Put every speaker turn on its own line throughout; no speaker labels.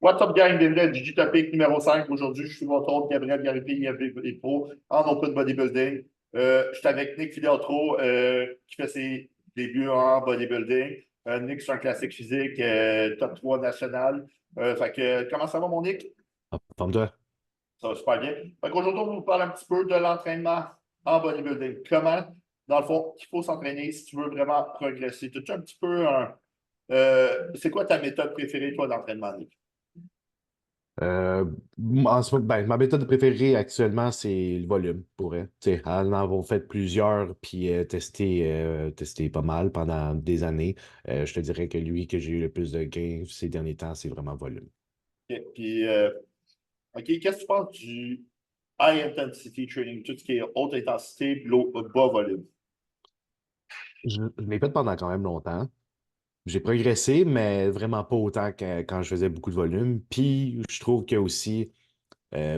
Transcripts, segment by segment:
What's up, gang? Bienvenue à Gigi Topic numéro 5. Aujourd'hui, je suis votre hôte, Gabriel Garipi, IFBB Pro, en open bodybuilding. Je suis avec Nick Filiatro, qui fait ses débuts en bodybuilding. Nick, c'est un classique physique, top 3 national. Comment ça va, mon Nick?
Ah, forme-toi.
Ça va super bien. Aujourd'hui, on va vous parler un petit peu de l'entraînement en bodybuilding. Comment, dans le fond, il faut s'entraîner si tu veux vraiment progresser. Tu un petit peu un. C'est quoi ta méthode préférée, toi, d'entraînement, Nick?
Euh, ma méthode préférée actuellement, c'est le volume, pour elle. En avons fait plusieurs, puis testé pas mal pendant des années. Je te dirais que lui que j'ai eu le plus de gains ces derniers temps, c'est vraiment volume.
OK. Puis, OK, qu'est-ce que tu penses du high intensity training, tout ce qui est haute intensité, bas volume?
Je l'ai fait pendant quand même longtemps. J'ai progressé, mais vraiment pas autant que quand je faisais beaucoup de volume. Puis je trouve qu'il y a aussi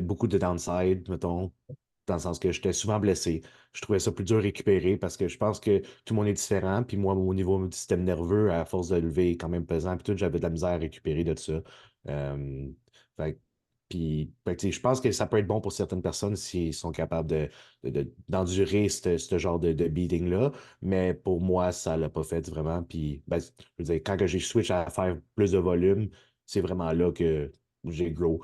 beaucoup de downside, mettons, dans le sens que j'étais souvent blessé. Je trouvais ça plus dur à récupérer parce que je pense que tout le monde est différent. Puis moi, au niveau du système nerveux, à force de lever quand même pesant, puis tout, j'avais de la misère à récupérer de ça. Euh, fait, tu sais, je pense que ça peut être bon pour certaines personnes s'ils sont capables d'endurer ce genre de beating-là. Mais pour moi, ça l'a pas fait vraiment. Puis, je veux dire, quand que j'ai switch à faire plus de volume, c'est vraiment là que j'ai grow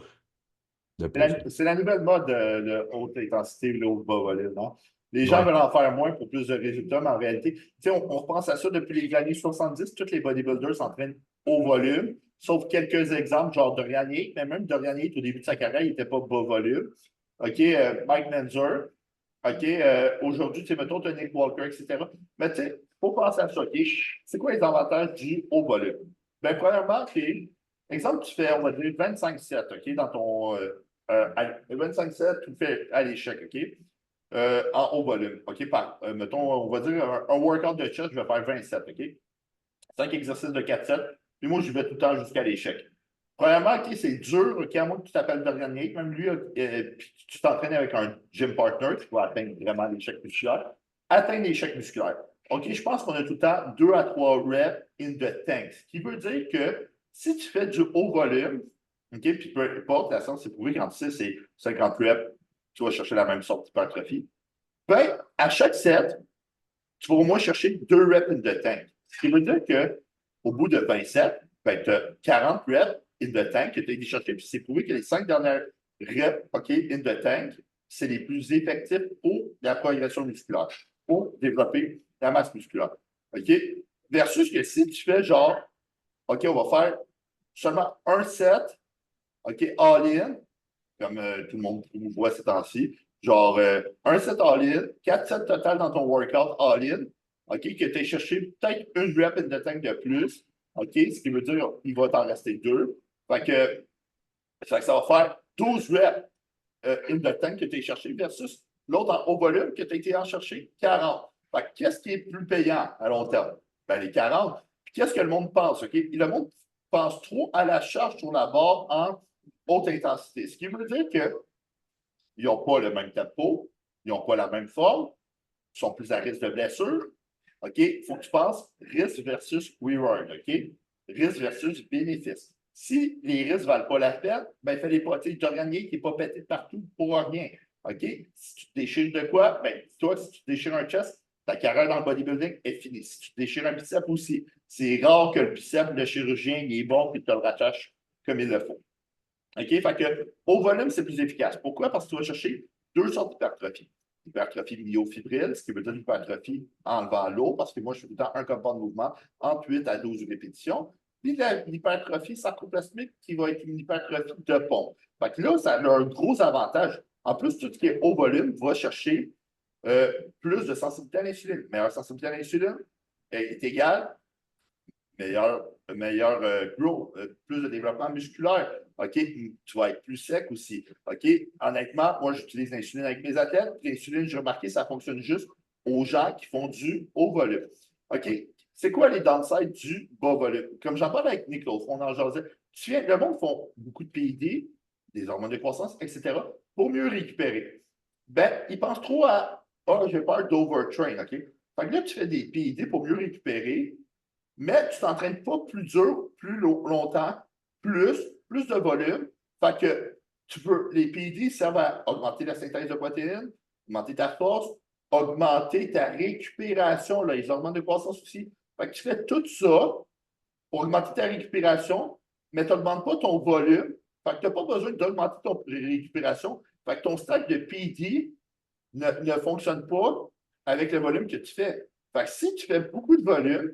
de plus.
C'est la nouvelle mode de haute intensité, le haut bas volume, non? Les gens
Ouais.
veulent en faire moins pour plus de résultats, mais en réalité, tu sais, on repense à ça depuis les années 70, tous les bodybuilders s'entraînent au volume, sauf quelques exemples, genre Dorian Yates, mais même Dorian Yates, au début de sa carrière, il n'était pas bas volume. OK, Mike Menzer, OK, aujourd'hui, tu sais, mettons, tu as Nick Walker, etc. Mais tu sais, il faut penser à ça, OK? C'est quoi les avantages du haut volume? Ben, premièrement, exemple, tu fais, on va dire, 25-7, OK, dans ton 25-7, tu le fais à l'échec, OK? En haut volume, OK? Mettons, on va dire un workout de chest, je vais faire 27, OK? 5 exercices de 4-7, puis moi, je vais tout le temps jusqu'à l'échec. Premièrement, OK, c'est dur, OK, à moins que tu t'appelles Dorian Yates, même lui, puis tu t'entraînes avec un gym partner, tu vas atteindre vraiment l'échec musculaire. Atteindre l'échec musculaire. OK, je pense qu'on a tout le temps 2 à 3 reps in the tank. Ce qui veut dire que si tu fais du haut volume, OK, puis peu importe, la science, c'est prouvé qu'entre 6 et 50 reps, tu vas chercher la même sorte d'hypertrophie. Ben, à chaque set, tu vas au moins chercher 2 reps in the tank. Ce qui veut dire qu'au bout de 27, ben, tu as 40 reps in the tank que tu as été chercher, puis c'est prouvé que les 5 dernières reps, OK, in the tank, c'est les plus effectifs pour la progression musculaire, pour développer la masse musculaire. OK? Versus que si tu fais genre, OK, on va faire seulement un set, OK, all-in, comme tout le monde voit ces temps-ci. Genre, un set all-in, 4 sets total dans ton workout all-in, OK, que tu as cherché peut-être une rep in the tank de plus, OK, ce qui veut dire qu'il va t'en rester deux. Ça va faire 12 reps in the tank que tu as cherché versus l'autre en haut volume que tu as été en chercher 40. Qu'est-ce qui est plus payant à long terme? Ben, les 40. Puis qu'est-ce que le monde pense? OK? Le monde pense trop à la charge sur la barre en haute intensité. Ce qui veut dire qu'ils n'ont pas le même tempo, ils n'ont pas la même forme, ils sont plus à risque de blessure. OK? Il faut que tu penses risque versus reward. OK? Risque versus bénéfice. Si les risques ne valent pas la peine, ben, fais-les pas. Tu sais, Dorian Yates n'est pas pété partout pour rien. OK? Si tu te déchires de quoi, ben, toi, si tu te déchires un chest, ta carrière dans le bodybuilding est finie. Si tu te déchires un biceps aussi, c'est rare que le biceps, le chirurgien, il est bon et tu te le rattaches comme il le faut. OK? Fait que, au volume, c'est plus efficace. Pourquoi? Parce que tu vas chercher deux sortes d'hypertrophie. L'hypertrophie myofibrile, ce qui veut dire l'hypertrophie enlevant l'eau, parce que moi, je fais tout le temps un compas de mouvement entre 8 à 12 répétitions. Puis l'hypertrophie sarcoplasmique, qui va être une hypertrophie de pompe. Fait que là, ça a un gros avantage. En plus, tout ce qui est haut volume va chercher plus de sensibilité à l'insuline. Meilleure sensibilité à l'insuline est égale meilleur growth, plus de développement musculaire. OK, tu vas être plus sec aussi. OK, honnêtement, moi, j'utilise l'insuline avec mes athlètes. L'insuline, j'ai remarqué, ça fonctionne juste aux gens qui font du haut volume. OK, c'est quoi les downsides du bas volume? Comme j'en parle avec Nicolas, on en jasait. Le monde font beaucoup de PID, des hormones de croissance, etc., pour mieux récupérer. Ben, ils pensent trop à oh, j'ai peur d'overtrain. OK? Fait que là, tu fais des PID pour mieux récupérer, mais tu ne t'entraînes pas plus dur, plus longtemps, plus plus de volume. Fait que les PED servent à augmenter la synthèse de protéines, augmenter ta force, augmenter ta récupération, là, les hormones de croissance aussi. Fait que tu fais tout ça pour augmenter ta récupération, mais tu n'augmentes pas ton volume. Fait que tu n'as pas besoin d'augmenter ton récupération. Fait que ton stack de PD ne fonctionne pas avec le volume que tu fais. Fait que si tu fais beaucoup de volume,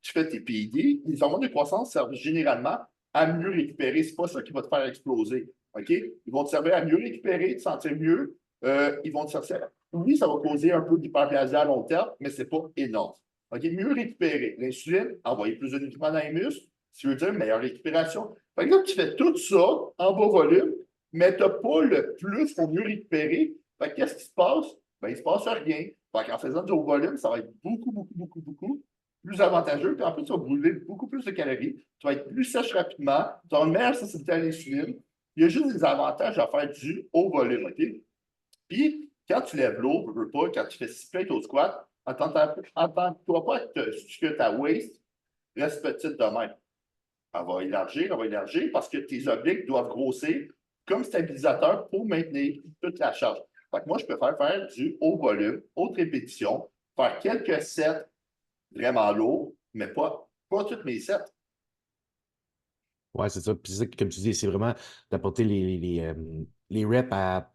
tu fais tes PD, les hormones de croissance servent généralement à mieux récupérer. Ce n'est pas ça qui va te faire exploser. OK? Ils vont te servir à mieux récupérer, te sentir mieux. Ils vont te servir. Oui, ça va causer un peu d'hyperplasie à long terme, mais ce n'est pas énorme. OK? Mieux récupérer. L'insuline, envoyer plus de nutriments dans les muscles, ça veut dire meilleure récupération. Par exemple, tu fais tout ça en bas volume, mais tu n'as pas le plus pour mieux récupérer. Fait qu'est-ce qui se passe? Ben, il ne se passe rien. Fait qu'en faisant du haut volume, ça va être beaucoup plus avantageux. Puis en plus, tu vas brûler beaucoup plus de calories. Tu vas être plus sèche rapidement. Tu as une meilleure sensibilité à l'insuline. Il y a juste des avantages à faire du haut volume. OK? Puis, quand tu lèves l'eau, je veux pas, quand tu fais 6 plates au squat, attends-toi pas que ta waist reste petite de même. Elle va élargir parce que tes obliques doivent grossir comme stabilisateur pour maintenir toute la charge. Fait que moi, je préfère faire du haut volume, haute répétition, faire quelques sets vraiment lourds, mais pas toutes mes sets.
Ouais, c'est ça. Puis c'est ça, comme tu dis, c'est vraiment d'apporter les reps à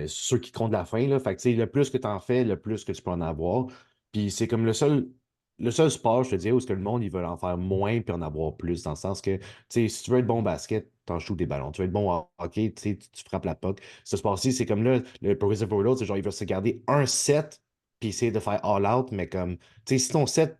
ceux qui comptent la fin. Là. Fait que, tu sais, le plus que tu en fais, le plus que tu peux en avoir. Puis c'est comme le seul sport, je te dis, où est-ce que le monde, ils veulent en faire moins puis en avoir plus. Dans le sens que, tu sais, si tu veux être bon au basket, t'en shoots des ballons. Tu veux être bon au hockey, tu sais, tu frappes la puck. Ce sport-ci, c'est comme là, le Progressive Overload, c'est genre, il veut se garder un set puis essayer de faire all out. Mais comme, tu sais, si ton set,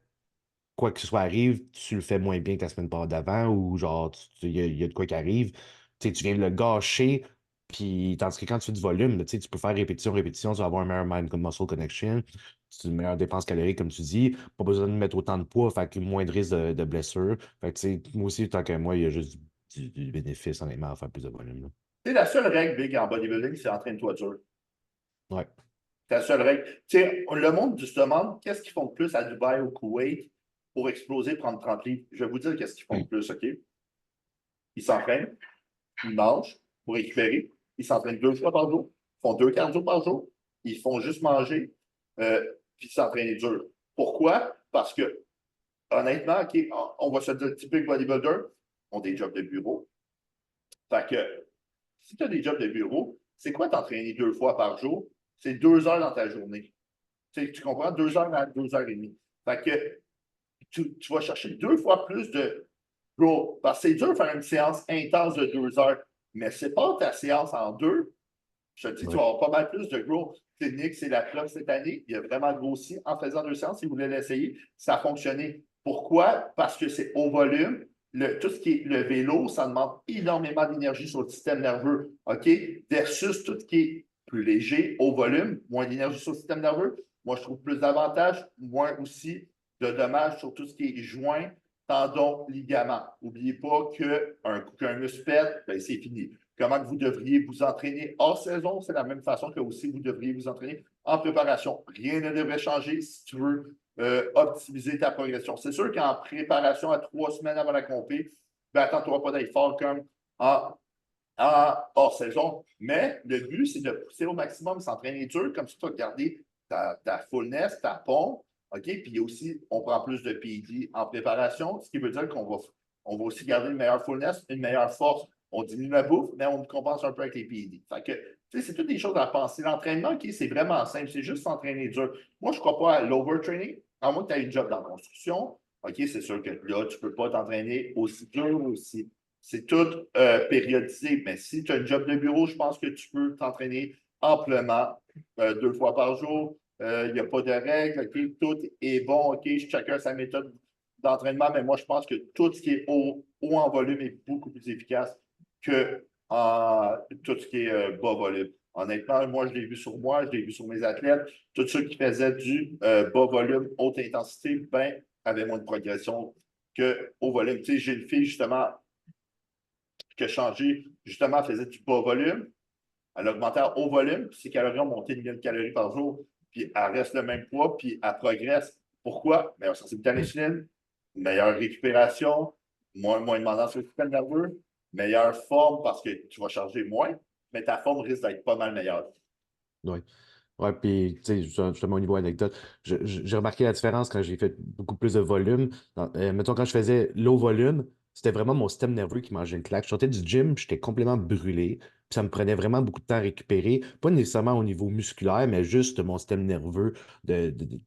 quoi que ce soit arrive, tu le fais moins bien que la semaine d'avant ou genre, il y a de quoi qui arrive, tu sais, tu viens de le gâcher. Puis, tandis que quand tu fais du volume, là, tu sais, tu peux faire répétition, répétition, tu vas avoir un meilleur mind-muscle connection, c'est une meilleure dépense calorique, comme tu dis, pas besoin de mettre autant de poids, fait que moins de risque de blessure. Fait que, tu sais, moi aussi, tant que moi, il y a juste du bénéfice, honnêtement, à faire plus de volume. Là.
C'est la seule règle big en bodybuilding, c'est entraîne-toi dur.
Ouais.
C'est la seule règle. Tu sais, le monde se demande qu'est-ce qu'ils font de plus à Dubaï, au Koweït, pour exploser, prendre 30 livres. Je vais vous dire qu'est-ce qu'ils font de plus, OK? Ils s'entraînent, ils mangent pour récupérer. Ils s'entraînent 2 fois par jour. Ils font 2 cardio par jour. Ils font juste manger, puis s'entraîner dur. Pourquoi? Parce que, honnêtement, OK, on va se dire typique bodybuilder, ont des jobs de bureau. Fait que, si tu as des jobs de bureau, c'est quoi t'entraîner 2 fois par jour? C'est 2 heures dans ta journée. Tu comprends? 2 heures à 2 heures et demie. Fait que tu vas chercher 2 fois plus de gros. Parce que c'est dur de faire une séance intense de 2 heures, mais c'est pas ta séance en deux. Je te dis, tu
Ouais.
vas avoir pas mal plus de gros. Nick, c'est la preuve cette année. Il a vraiment grossi en faisant 2 séances. Il voulait l'essayer. Ça a fonctionné. Pourquoi? Parce que c'est au volume. Tout ce qui est le vélo, ça demande énormément d'énergie sur le système nerveux. OK? Versus tout ce qui est plus léger, au volume, moins d'énergie sur le système nerveux. Moi, je trouve plus d'avantages, moins aussi de dommages sur tout ce qui est joints, tendons, ligaments. N'oubliez pas qu'un muscle pète, ben, c'est fini. Comment vous devriez vous entraîner hors saison, c'est la même façon que aussi vous devriez vous entraîner en préparation. Rien ne devrait changer si tu veux optimiser ta progression. C'est sûr qu'en préparation à 3 semaines avant la compé, ben, attends-toi pas d'être fort comme en, hors saison. Mais le but, c'est de pousser au maximum, s'entraîner dur, comme ça, tu vas garder ta fullness, ta pompe. OK? Puis aussi, on prend plus de PED en préparation, ce qui veut dire qu'on va aussi garder une meilleure fullness, une meilleure force. On diminue la bouffe, mais on compense un peu avec les PED. Fait que, tu sais, c'est toutes des choses à penser. L'entraînement, OK, c'est vraiment simple. C'est juste s'entraîner dur. Moi, je ne crois pas à l'overtraining, à moins que tu aies un job dans la construction. OK, c'est sûr que là, tu ne peux pas t'entraîner aussi dur aussi. C'est tout périodisé. Mais si tu as un job de bureau, je pense que tu peux t'entraîner amplement 2 fois par jour. Il n'y a pas de règles. OK, tout est bon. OK, chacun sa méthode d'entraînement. Mais moi, je pense que tout ce qui est haut en volume est beaucoup plus efficace que tout ce qui est bas volume. Honnêtement, moi, je l'ai vu sur moi, je l'ai vu sur mes athlètes. Tous ceux qui faisaient du bas volume, haute intensité, ben, avaient moins de progression que haut volume. Tu sais, j'ai une fille, justement, qui a changé, justement, elle faisait du bas volume. Elle a augmenté en haut volume, puis ses calories ont monté de 1000 calories par jour, puis elle reste le même poids, puis elle progresse. Pourquoi? Meilleure sensibilité à l'insuline, meilleure récupération, moins demandant sur le système nerveux. meilleure forme parce que tu vas charger moins, mais ta forme risque d'être pas mal meilleure.
Oui. Ouais, puis, tu sais, justement, au niveau anecdote, j'ai remarqué la différence quand j'ai fait beaucoup plus de volume. Mettons, quand je faisais low volume, c'était vraiment mon système nerveux qui mangeait une claque. Je sortais du gym, j'étais complètement brûlé, puis ça me prenait vraiment beaucoup de temps à récupérer. Pas nécessairement au niveau musculaire, mais juste mon système nerveux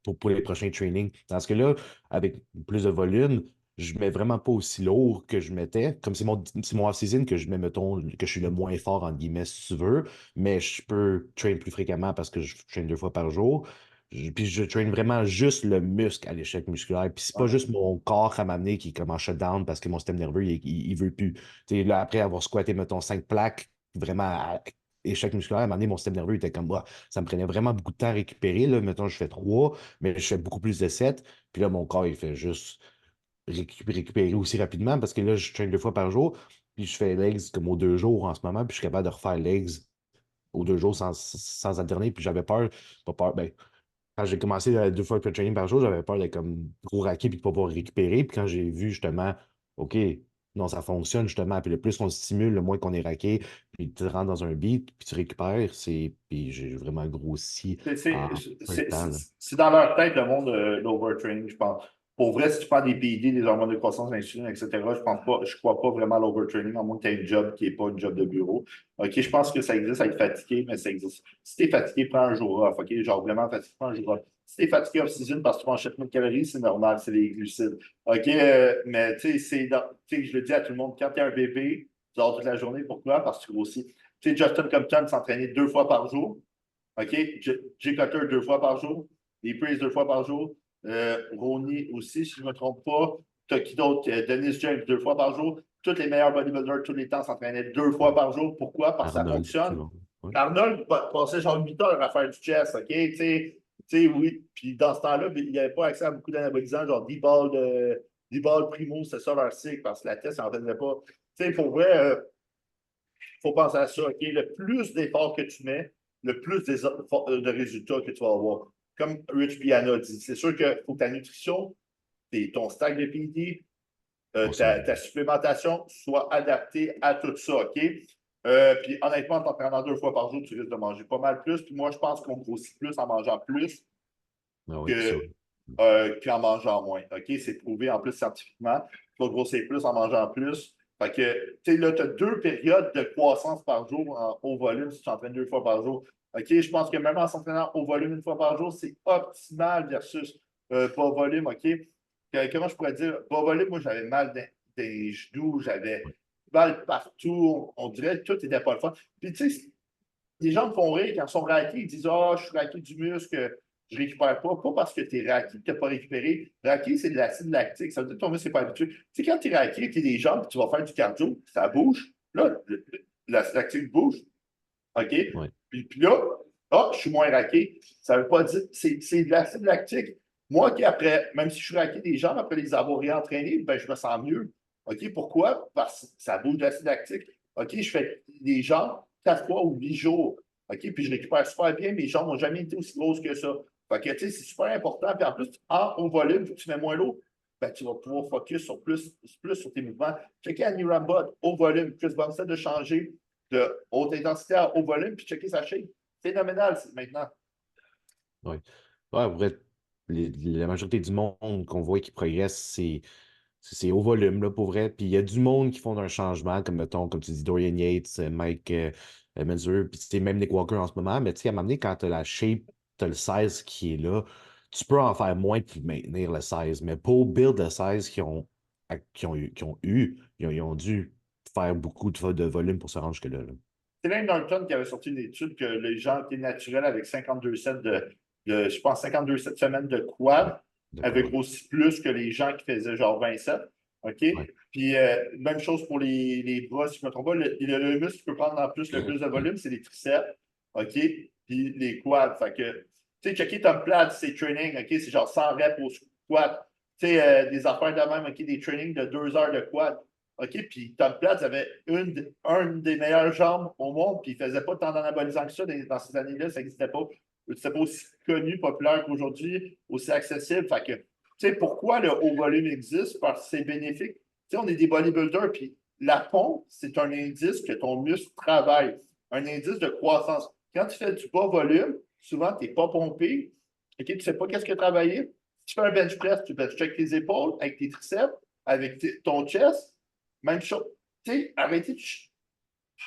pour les prochains trainings. Parce que là, avec plus de volume, je mets vraiment pas aussi lourd que je mettais. Comme c'est mon off-season que je mets, mettons, que je suis le moins fort, entre guillemets, si tu veux, mais je peux train plus fréquemment parce que je traîne 2 fois par jour. Puis je traîne vraiment juste le muscle à l'échec musculaire. Puis c'est pas
Ouais.
juste mon corps à m'amener qui est comme en shutdown parce que mon système nerveux, il veut plus. Tu sais, là, après avoir squatté, mettons, 5 plaques, vraiment à échec musculaire, à un moment donné, mon système nerveux était comme, bah, ça me prenait vraiment beaucoup de temps à récupérer. Là, mettons, je fais 3, mais je fais beaucoup plus de 7. Puis là, mon corps, il fait juste récupérer aussi rapidement parce que là, je traîne 2 fois par jour. Puis je fais legs comme aux 2 jours en ce moment. Puis je suis capable de refaire legs aux 2 jours sans alterner. Puis j'avais peur, pas peur, ben, quand j'ai commencé 2 fois le training par jour, j'avais peur d'être comme trop raqué puis de pas pouvoir récupérer. Puis quand j'ai vu justement, OK, non, ça fonctionne justement. Puis le plus on se stimule, le moins qu'on est raqué, puis tu rentres dans un beat, puis tu récupères, puis j'ai vraiment grossi
C'est
en
c'est-
peu de
c'est-
temps, là.
c'est dans leur tête, le monde de l'overtraining, je pense. Pour vrai, si tu prends des PID, des hormones de croissance, l'insuline, etc., je crois pas vraiment à l'overtraining, à moins que tu aies un job qui n'est pas un job de bureau. OK, je pense que ça existe à être fatigué, mais ça existe. Si tu es fatigué, prends un jour off. OK, genre vraiment fatigué, prends un jour off. Si tu es fatigué off-season parce que tu manges 7000 calories, c'est normal, c'est les glucides. OK, mais tu sais, tu sais, je le dis à tout le monde, quand tu es un bébé, tu dors toute la journée. Pourquoi? Parce que tu grossis. Tu sais, Justin Compton s'entraînait 2 fois par jour. OK? Jay Cutter 2 fois par jour. Les Priest 2 fois par jour. Ronnie aussi, si je ne me trompe pas. Tu as qui d'autre? Dennis James 2 fois par jour. Tous les meilleurs bodybuilders tous les temps s'entraînaient deux fois
Ouais.
par jour. Pourquoi? Parce que ça
Arnold, c'est
fonctionne.
bon. Ouais.
Arnold passait genre 8 heures à faire du chess, OK? Oui. Puis dans ce temps-là, il n'y avait pas accès à beaucoup d'anabolisants, genre D-Ball Primo, c'est ça leur cycle, parce que la test, ça n'en faisait pas. Tu sais, pour vrai, il faut penser à ça, OK? Le plus d'efforts que tu mets, le plus de résultats que tu vas avoir. Comme Rich Piana dit, c'est sûr qu'il faut que ta nutrition, ton stack de PD,
On se
ta supplémentation soit adaptée à tout ça, OK? Puis honnêtement, en t'entraînant 2 fois par jour, tu risques de manger pas mal plus. Puis moi, je pense qu'on grossit plus en mangeant plus
Ah oui, ça.
que, qu'en mangeant moins. OK? C'est prouvé en plus scientifiquement. Tu vas grossir plus en mangeant plus. Fait que, tu sais, là, tu as 2 périodes de croissance par jour en haut volume si tu t'entraînes 2 fois par jour. OK? Je pense que même en s'entraînant au volume 1 fois par jour, c'est optimal versus bas volume. OK? Comment je pourrais dire? Bas volume, moi, j'avais mal des genoux, j'avais mal partout. On dirait que tout n'était pas le fun. Puis, tu sais, les gens me font rire quand ils sont raqués. Ils disent ah, je suis raqué du muscle, je ne récupère pas. Pas parce que tu es raqué que tu n'as pas récupéré. Raqué, c'est de l'acide lactique. Ça veut dire que ton muscle n'est pas habitué. Tu sais, quand tu es raqué, tu es des jambes, tu vas faire du cardio, ça bouge. Là, l'acide lactique bouge. OK?
Ouais.
Puis là, ah, je suis moins raqué. Ça ne veut pas dire. C'est de l'acide lactique. Moi, qui après, même si je suis raqué des jambes, après les avoir réentraînés, ben, je me sens mieux. OK? Pourquoi? Parce que ça bouge de l'acide lactique. OK? Je fais des jambes 4 fois ou 8 jours. OK? Puis je récupère super bien. Mes jambes n'ont jamais été aussi grosses que ça. Fait que, tu sais, c'est super important. Puis en plus, au volume, vu que tu mets moins l'eau, ben, tu vas pouvoir focus plus sur tes mouvements. Checker Annie Rambod au volume. Chris Bumstead de changer de haute intensité à haut volume, puis checker sa shape. Phénoménal maintenant.
Ouais. Ouais, en vrai, la majorité du monde qu'on voit qui progresse, c'est au volume, là, pour vrai. Puis il y a du monde qui font un changement, comme mettons, comme tu dis, Dorian Yates, Mike Menzer, puis tu sais, même Nick Walker en ce moment. Mais tu sais, à un moment donné, quand tu as la shape, tu as le size qui est là, tu peux en faire moins pour maintenir le size. Mais pour build le size ils ont dû faire beaucoup de volume pour se rendre jusque-là, là.
C'est Lane Norton qui avait sorti une étude que les gens étaient naturels avec 52 sets je pense, 52 semaines de quad
De
avaient
quoi?
grossi plus que les gens qui faisaient genre 27. OK?
Ouais.
Puis, même chose pour les bras, si je ne me trompe pas. Le muscle qui peut prendre en plus le plus de volume, c'est les triceps. OK? Puis les quads. Fait que, tu sais, checker Tom Platt, c'est training. OK? C'est genre 100 reps au squat. Tu sais, des affaires de même. OK? Des trainings de 2 heures de quad. OK, puis Tom Platz avait une des meilleures jambes au monde, puis il ne faisait pas tant d'anabolisants que ça dans ces années-là, ça n'existait pas. C'était pas aussi connu, populaire qu'aujourd'hui, aussi accessible. Fait que, tu sais, pourquoi le haut volume existe? Parce que c'est bénéfique. Tu sais, on est des bodybuilders, puis la pompe, c'est un indice que ton muscle travaille, un indice de croissance. Quand tu fais du bas volume, souvent, tu n'es pas pompé, ok, tu ne sais pas qu'est-ce que travailler. Si tu fais un bench press, tu bench check tes épaules avec tes triceps, avec ton chest, même chose. Tu sais, arrêtez de.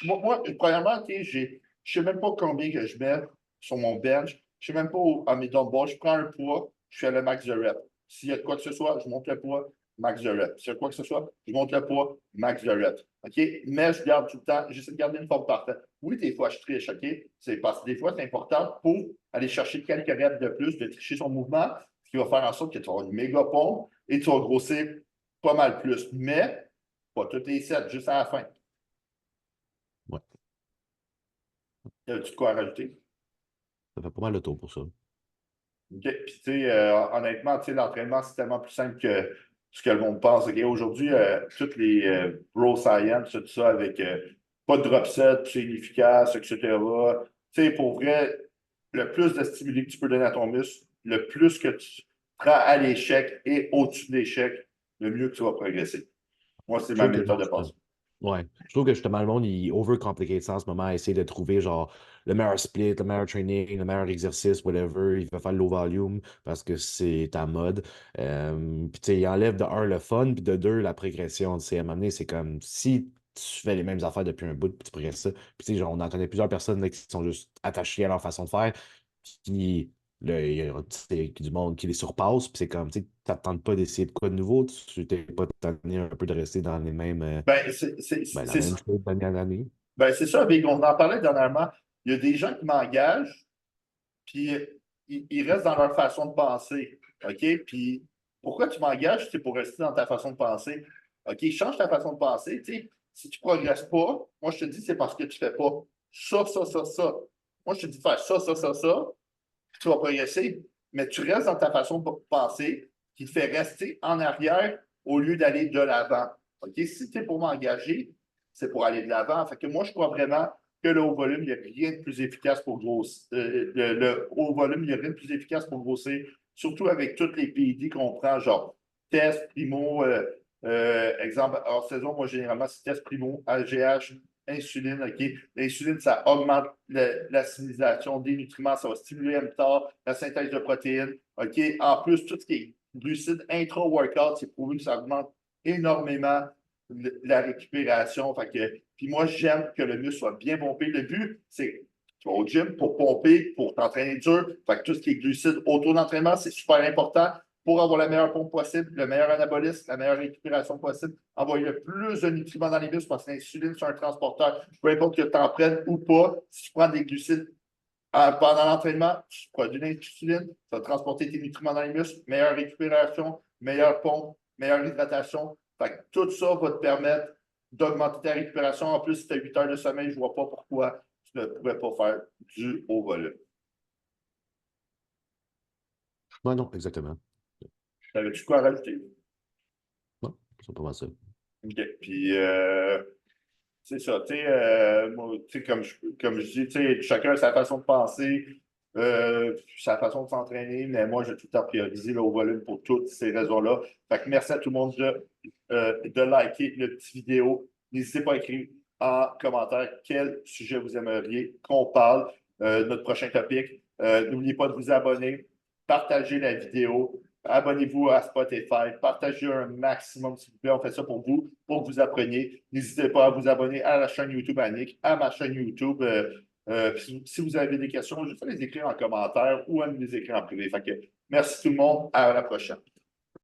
Moi, premièrement, je ne sais même pas combien que je mets sur mon bench. Je ne sais même pas où, à mes dumbbells. Je prends un poids, je fais le max de reps. S'il y a de quoi que ce soit, je monte le poids, max de reps. S'il y a de quoi que ce soit, je monte le poids, max de reps. OK? Mais je garde tout le temps, j'essaie de garder une forme parfaite. Oui, des fois, je triche, OK? C'est parce que des fois, c'est important pour aller chercher quelques reps de plus, de tricher son mouvement, ce qui va faire en sorte que tu auras une méga pompe et tu vas grossir pas mal plus. Mais pas tous les sets, juste à la fin.
Ouais.
As-tu de quoi rajouter?
Ça fait pas mal le tour pour ça.
OK. Puis, tu sais, honnêtement, tu sais, l'entraînement, c'est tellement plus simple que ce que le monde pense. OK? Aujourd'hui, toutes les bro science, tout ça, avec pas de drop set, c'est inefficace, etc. Tu sais, pour vrai, le plus de stimuli que tu peux donner à ton muscle, le plus que tu prends à l'échec et au-dessus de l'échec, le mieux que tu vas progresser. Moi, c'est
Je
ma
trouve que
méthode de pensée.
ouais. Je trouve que justement, le monde, il overcomplicate ça en ce moment, essayer de trouver genre le meilleur split, le meilleur training, le meilleur exercice, whatever. Il va faire low volume parce que c'est ta mode. Puis tu sais, il enlève de un le fun, puis de deux la progression. Tu sais, à un moment donné, c'est comme si tu fais les mêmes affaires depuis un bout, puis tu progresses ça. Puis tu sais, genre, on en connaît plusieurs personnes là, qui sont juste attachées à leur façon de faire, qui là, il y a tu sais, du monde qui les surpasse, puis c'est comme, tu sais, t'attends pas d'essayer de quoi de nouveau, tu t'es pas tanné un peu de rester dans les mêmes.
Ben,
Ben, la même chose d'année en année.
ben, c'est ça, Big. On en parlait dernièrement. Il y a des gens qui m'engagent, puis ils restent dans leur façon de penser. OK? Puis pourquoi tu m'engages? C'est pour rester dans ta façon de penser. OK? Change ta façon de penser. Tu sais, si tu ne progresses pas, moi, je te dis, c'est parce que tu ne fais pas ça, ça, ça, ça. Moi, je te dis de faire ça, ça, ça, ça, puis tu vas progresser. Mais tu restes dans ta façon de penser qui te fait rester en arrière au lieu d'aller de l'avant. OK? Si tu es pour m'engager, c'est pour aller de l'avant. Fait que moi, je crois vraiment que le haut volume, il n'y a rien de plus efficace pour grossir. Le haut volume, il n'y a rien de plus efficace pour grossir, surtout avec toutes les PID qu'on prend, genre test, primo, exemple, hors saison, moi, généralement, c'est test, primo, AGH, insuline, OK? L'insuline, ça augmente l'assimilation des nutriments, ça va stimuler mTOR, la synthèse de protéines, OK? En plus, tout ce qui est glucides intra-workout, c'est prouvé que ça augmente énormément la récupération. Fait que, puis moi, j'aime que le muscle soit bien pompé. Le but, c'est tu vas au gym pour pomper, pour t'entraîner dur. Fait que tout ce qui est glucides autour d'entraînement, c'est super important pour avoir la meilleure pompe possible, le meilleur anabolisme, la meilleure récupération possible, envoyer le plus de nutriments dans les muscles parce que l'insuline, c'est un transporteur. Peu importe que tu en prennes ou pas, si tu prends des glucides pendant l'entraînement, tu produis de l'insuline, ça va transporter tes nutriments dans les muscles, meilleure récupération, meilleure pompe, meilleure hydratation. Fait que tout ça va te permettre d'augmenter ta récupération. En plus, si tu as 8 heures de sommeil, je ne vois pas pourquoi tu ne pourrais pas faire du haut volume.
Ouais, non, exactement.
T'avais-tu quoi à rajouter?
Non, c'est pas mal ça.
OK. Puis, c'est ça, tu sais, moi, tu sais, comme je dis, tu sais, chacun a sa façon de penser, sa façon de s'entraîner, mais moi, j'ai tout le temps priorisé le haut volume pour toutes ces raisons-là. Fait que merci à tout le monde de liker le petit vidéo. N'hésitez pas à écrire en commentaire quel sujet vous aimeriez qu'on parle, notre prochain topic. N'oubliez pas de vous abonner, partagez la vidéo. Abonnez-vous à Spotify, partagez un maximum, s'il vous plaît. On fait ça pour que vous appreniez. N'hésitez pas à vous abonner à la chaîne YouTube Annick, à ma chaîne YouTube. Si vous avez des questions, juste à les écrire en commentaire ou à nous les écrire en privé. Fait que, merci tout le monde. À la prochaine.